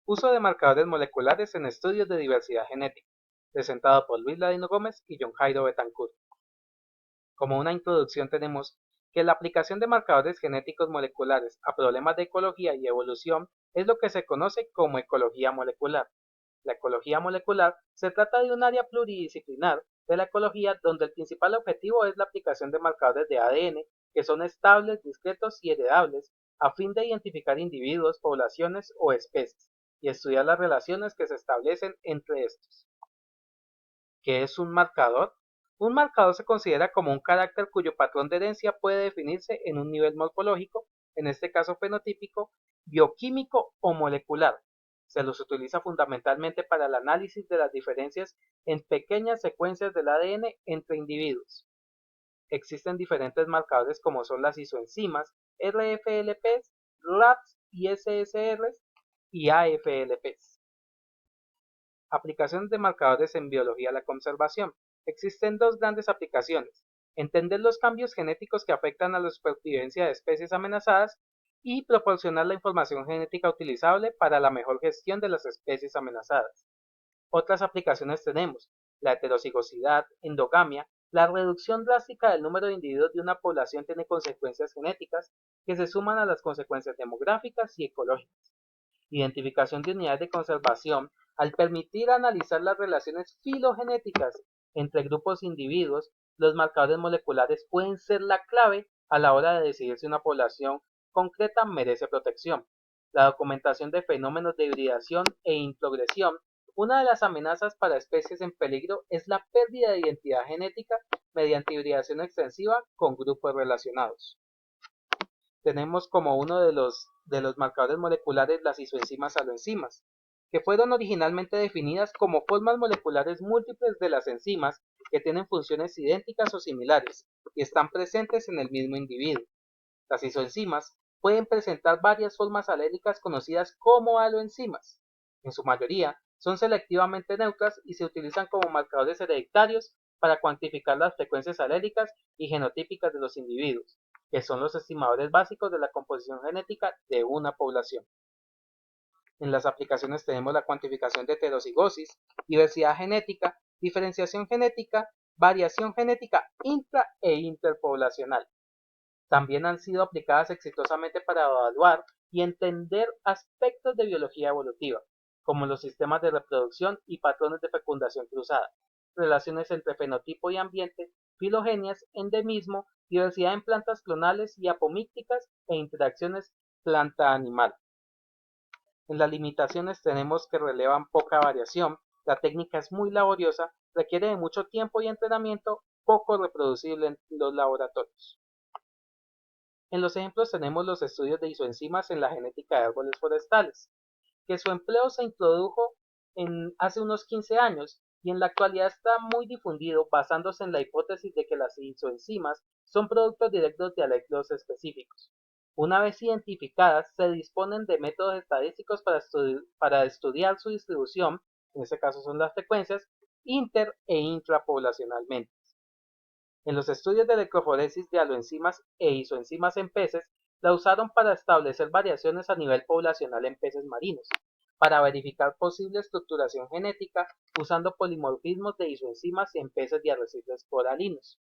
Uso de marcadores moleculares en estudios de diversidad genética, presentado por Luis Ladino Gómez y John Jairo Betancourt. Como una introducción tenemos que la aplicación de marcadores genéticos moleculares a problemas de ecología y evolución es lo que se conoce como ecología molecular. La ecología molecular se trata de un área pluridisciplinar de la ecología donde el principal objetivo es la aplicación de marcadores de ADN que son estables, discretos y heredables a fin de identificar individuos, poblaciones o especies y estudiar las relaciones que se establecen entre estos. ¿Qué es un marcador? Un marcador se considera como un carácter cuyo patrón de herencia puede definirse en un nivel morfológico, en este caso fenotípico, bioquímico o molecular. Se los utiliza fundamentalmente para el análisis de las diferencias en pequeñas secuencias del ADN entre individuos. Existen diferentes marcadores como son las isoenzimas, RFLPs, RAPs, ISSRs y AFLPs. Aplicaciones de marcadores en biología de la conservación. Existen dos grandes aplicaciones: entender los cambios genéticos que afectan a la supervivencia de especies amenazadas y proporcionar la información genética utilizable para la mejor gestión de las especies amenazadas. Otras aplicaciones tenemos la heterocigosidad, endogamia. La reducción drástica del número de individuos de una población tiene consecuencias genéticas que se suman a las consecuencias demográficas y ecológicas. Identificación de unidades de conservación. Al permitir analizar las relaciones filogenéticas entre grupos de individuos, los marcadores moleculares pueden ser la clave a la hora de decidir si una población concreta merece protección. La documentación de fenómenos de hibridación e introgresión. Una de las amenazas para especies en peligro es la pérdida de identidad genética mediante hibridación extensiva con grupos relacionados. Tenemos como uno de los marcadores moleculares las isoenzimas aloenzimas, que fueron originalmente definidas como formas moleculares múltiples de las enzimas que tienen funciones idénticas o similares y están presentes en el mismo individuo. Las isoenzimas pueden presentar varias formas alélicas conocidas como aloenzimas. En su mayoría, son selectivamente neutras y se utilizan como marcadores hereditarios para cuantificar las frecuencias alélicas y genotípicas de los individuos, que son los estimadores básicos de la composición genética de una población. En las aplicaciones tenemos la cuantificación de heterocigosis, diversidad genética, diferenciación genética, variación genética intra e interpoblacional. También han sido aplicadas exitosamente para evaluar y entender aspectos de biología evolutiva, como los sistemas de reproducción y patrones de fecundación cruzada, relaciones entre fenotipo y ambiente, filogenias, endemismo, diversidad en plantas clonales y apomícticas e interacciones planta-animal. En las limitaciones tenemos que relevan poca variación, la técnica es muy laboriosa, requiere de mucho tiempo y entrenamiento, poco reproducible en los laboratorios. En los ejemplos tenemos los estudios de isoenzimas en la genética de árboles forestales, que su empleo se introdujo hace unos 15 años y en la actualidad está muy difundido basándose en la hipótesis de que las isoenzimas son productos directos de alectos específicos. Una vez identificadas, se disponen de métodos estadísticos para estudiar su distribución, en este caso son las frecuencias, inter e intrapoblacionalmente. En los estudios de electroforesis de aloenzimas e isoenzimas en peces, la usaron para establecer variaciones a nivel poblacional en peces marinos, para verificar posible estructuración genética usando polimorfismos de isoenzimas en peces de arrecifes coralinos.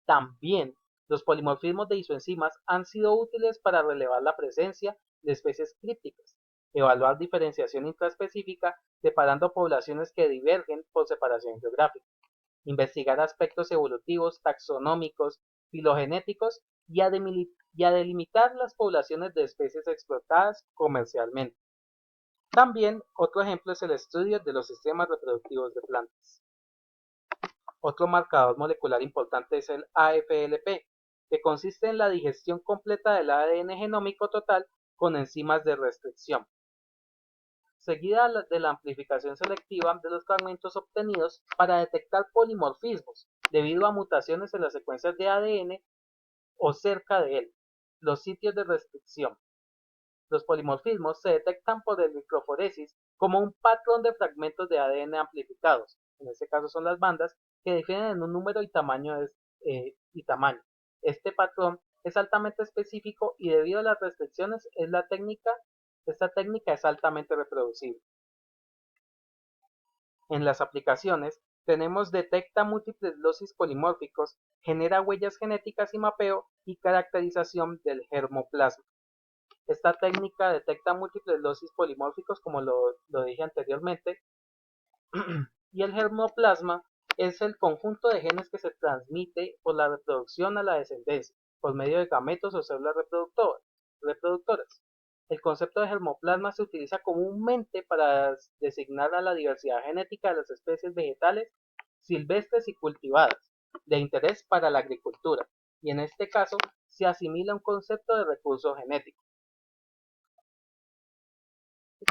También, los polimorfismos de isoenzimas han sido útiles para relevar la presencia de especies crípticas, evaluar diferenciación intraespecífica separando poblaciones que divergen por separación geográfica, investigar aspectos evolutivos, taxonómicos, filogenéticos y a delimitar las poblaciones de especies explotadas comercialmente. También otro ejemplo es el estudio de los sistemas reproductivos de plantas. Otro marcador molecular importante es el AFLP, que consiste en la digestión completa del ADN genómico total con enzimas de restricción, seguida de la amplificación selectiva de los fragmentos obtenidos para detectar polimorfismos debido a mutaciones en las secuencias de ADN o cerca de él, los sitios de restricción. Los polimorfismos se detectan por electroforesis como un patrón de fragmentos de ADN amplificados, en este caso son las bandas, que difieren en un número y tamaño. Este patrón es altamente específico y debido a las restricciones es la técnica Esta técnica es altamente reproducible. En las aplicaciones tenemos detecta múltiples locis polimórficos, genera huellas genéticas y mapeo y caracterización del germoplasma. Esta técnica detecta múltiples locis polimórficos, como lo dije anteriormente, y el germoplasma es el conjunto de genes que se transmite por la reproducción a la descendencia, por medio de gametos o células reproductoras. El concepto de germoplasma se utiliza comúnmente para designar a la diversidad genética de las especies vegetales, silvestres y cultivadas, de interés para la agricultura, y en este caso se asimila un concepto de recurso genético.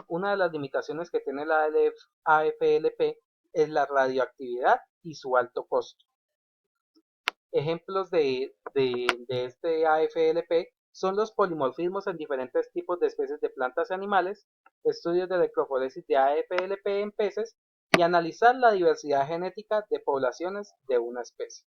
Una de las limitaciones que tiene la AFLP es la radioactividad y su alto costo. Ejemplos de este AFLP son los polimorfismos en diferentes tipos de especies de plantas y animales, estudios de electroforesis de AFLP en peces y analizar la diversidad genética de poblaciones de una especie.